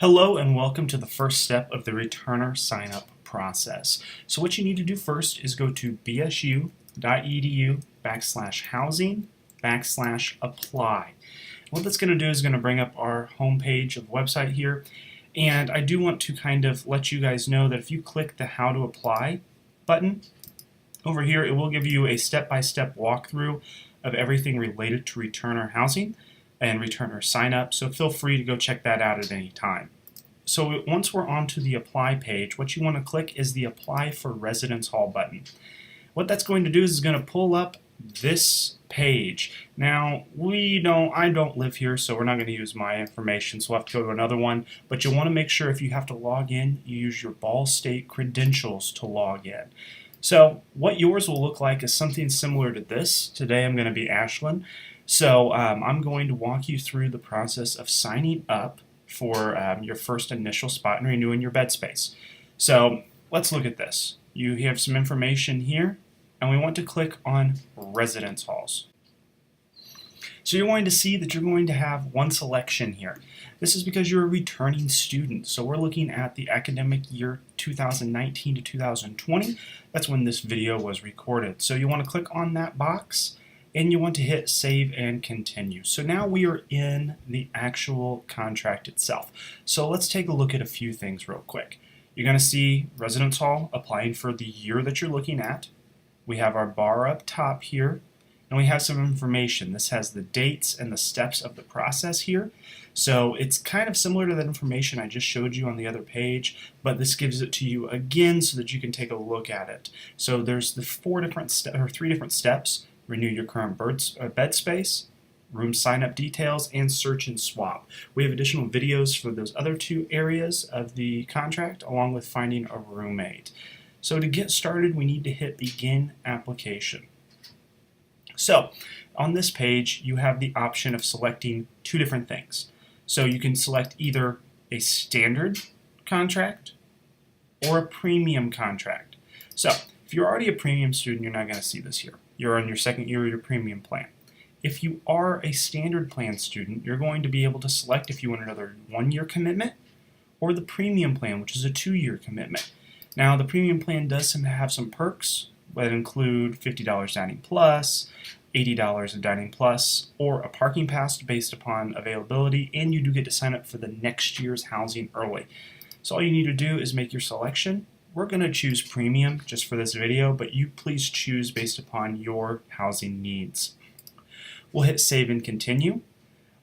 Hello and welcome to the first step of the returner sign-up process. So what you need to do first is go to bsu.edu/housing/apply. What that's going to do is going to bring up our home page of the website here, and I do want to kind of let you guys know that if you click the How to Apply button over here, it will give you a step-by-step walkthrough of everything related to returner housing and returner sign up, so feel free to go check that out at any time. So once we're onto the apply page, what you want to click is the Apply for Residence Hall button. What that's going to do is going to pull up this page. Now, I don't live here, so we're not going to use my information, so we'll have to go to another one, but you'll want to make sure if you have to log in, you use your Ball State credentials to log in. So what yours will look like is something similar to this. Today I'm going to be Ashlyn. So I'm going to walk you through the process of signing up for your first initial spot and renewing your bed space. So let's look at this. You have some information here, and we want to click on residence halls. So you're going to see that you're going to have one selection here. This is because you're a returning student. So we're looking at the academic year 2019 to 2020. That's when this video was recorded. So you want to click on that box, and you want to hit Save and Continue. So now we are in the actual contract itself. So let's take a look at a few things real quick. You're going to see Residence Hall applying for the year that you're looking at. We have our bar up top here, and we have some information. This has the dates and the steps of the process here. So it's kind of similar to that information I just showed you on the other page, but this gives it to you again so that you can take a look at it. So there's the three different steps. Renew your current bed space, room sign-up details, and search and swap. We have additional videos for those other two areas of the contract, along with finding a roommate. So to get started, we need to hit Begin Application. So on this page, you have the option of selecting two different things. So you can select either a standard contract or a premium contract. So if you're already a premium student, you're not going to see this here. You're on your second year of your premium plan. If you are a standard plan student, you're going to be able to select if you want another 1-year commitment or the premium plan, which is a 2-year commitment. Now, the premium plan does have some perks that include $50 dining plus, $80 of dining plus, or a parking pass based upon availability, and you do get to sign up for the next year's housing early. So all you need to do is make your selection. We're going to choose premium just for this video, but you please choose based upon your housing needs. We'll hit Save and Continue.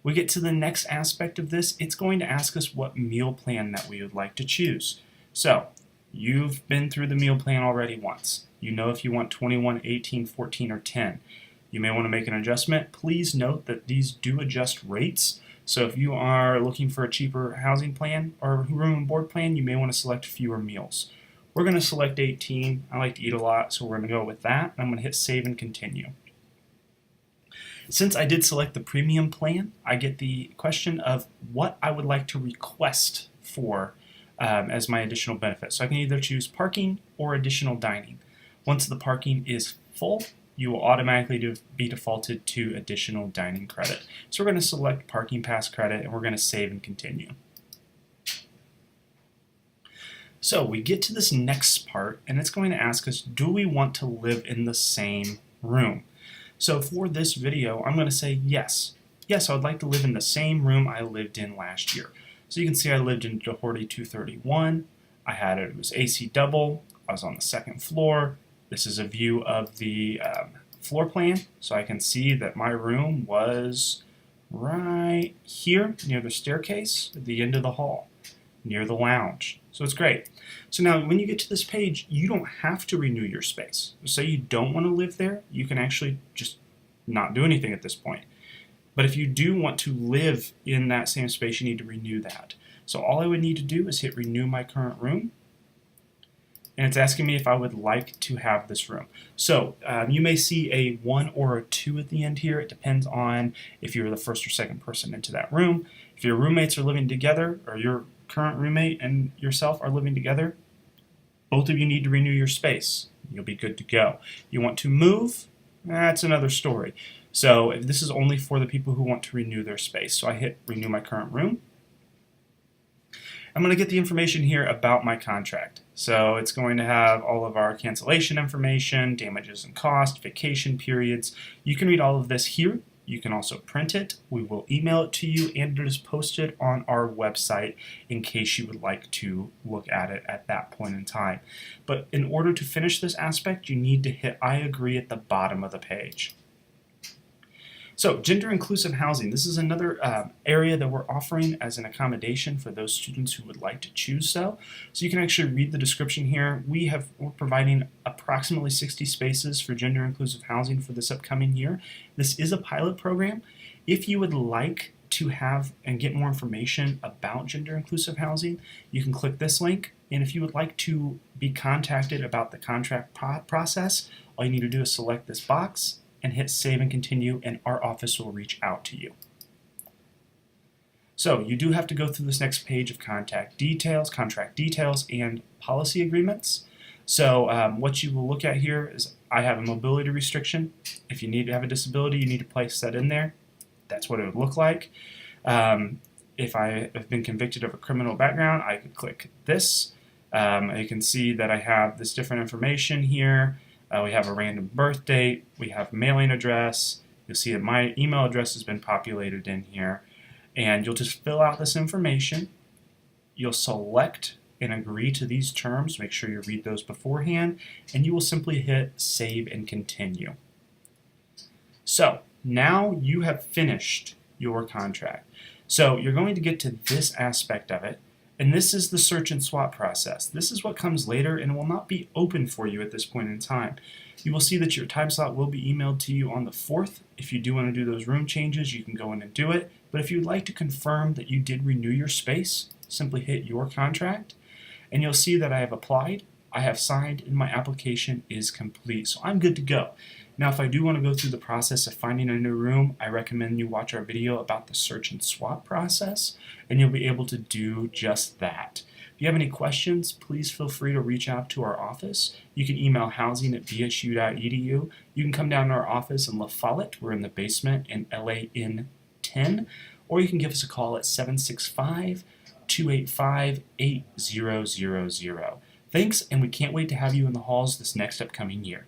We get to the next aspect of this. It's going to ask us what meal plan that we would like to choose. So you've been through the meal plan already once. You know if you want 21, 18, 14, or 10. You may want to make an adjustment. Please note that these do adjust rates. So if you are looking for a cheaper housing plan or room and board plan, you may want to select fewer meals. We're going to select 18. I like to eat a lot, so we're going to go with that. I'm going to hit Save and Continue. Since I did select the premium plan, I get the question of what I would like to request for as my additional benefit. So I can either choose parking or additional dining. Once the parking is full, you will automatically be defaulted to additional dining credit. So we're going to select Parking Pass credit, and we're going to Save and Continue. So we get to this next part, and it's going to ask us, do we want to live in the same room? So for this video, I'm going to say yes. Yes, I would like to live in the same room I lived in last year. So you can see I lived in Doherty 231. It was AC double. I was on the second floor. This is a view of the floor plan, so I can see that my room was right here near the staircase at the end of the hall, near the lounge. So it's great. So now when you get to this page, you don't have to renew your space. Say you don't want to live there, you can actually just not do anything at this point. But if you do want to live in that same space, you need to renew that. So all I would need to do is hit Renew My Current Room, and it's asking me if I would like to have this room. So you may see a 1 or a 2 at the end here. It depends on if you're the first or second person into that room. If your roommates are living together, or your current roommate and yourself are living together, both of you need to renew your space. You'll be good to go. You want to move? That's another story. So this is only for the people who want to renew their space. So I hit Renew My Current Room. I'm going to get the information here about my contract. So it's going to have all of our cancellation information, damages and cost, vacation periods. You can read all of this here. You can also print it. We will email it to you, and it is posted on our website in case you would like to look at it at that point in time. But in order to finish this aspect, you need to hit I agree at the bottom of the page. So, gender-inclusive housing. This is another area that we're offering as an accommodation for those students who would like to choose so. So you can actually read the description here. We're providing approximately 60 spaces for gender-inclusive housing for this upcoming year. This is a pilot program. If you would like to have and get more information about gender-inclusive housing, you can click this link. And if you would like to be contacted about the contract process, all you need to do is select this box and hit save and continue, and our office will reach out to you. So you do have to go through this next page of contract details, and policy agreements. So what you will look at here is I have a mobility restriction. If you need to have a disability, you need to place that in there. That's what it would look like. If I have been convicted of a criminal background, I could click this. You can see that I have this different information here. We have a random birth date, we have mailing address, you'll see that my email address has been populated in here, and you'll just fill out this information, you'll select and agree to these terms, make sure you read those beforehand, and you will simply hit save and continue. So now you have finished your contract. So you're going to get to this aspect of it, and this is the search and swap process. This is what comes later and will not be open for you at this point in time. You will see that your time slot will be emailed to you on the 4th. If you do want to do those room changes, you can go in and do it. But if you'd like to confirm that you did renew your space, simply hit your contract, and you'll see that I have applied, I have signed, and my application is complete. So I'm good to go. Now, if I do want to go through the process of finding a new room, I recommend you watch our video about the search and swap process, and you'll be able to do just that. If you have any questions, please feel free to reach out to our office. You can email housing@bsu.edu. You can come down to our office in La Follette. We're in the basement in LAN 10, or you can give us a call at 765-285-8000. Thanks, and we can't wait to have you in the halls this next upcoming year.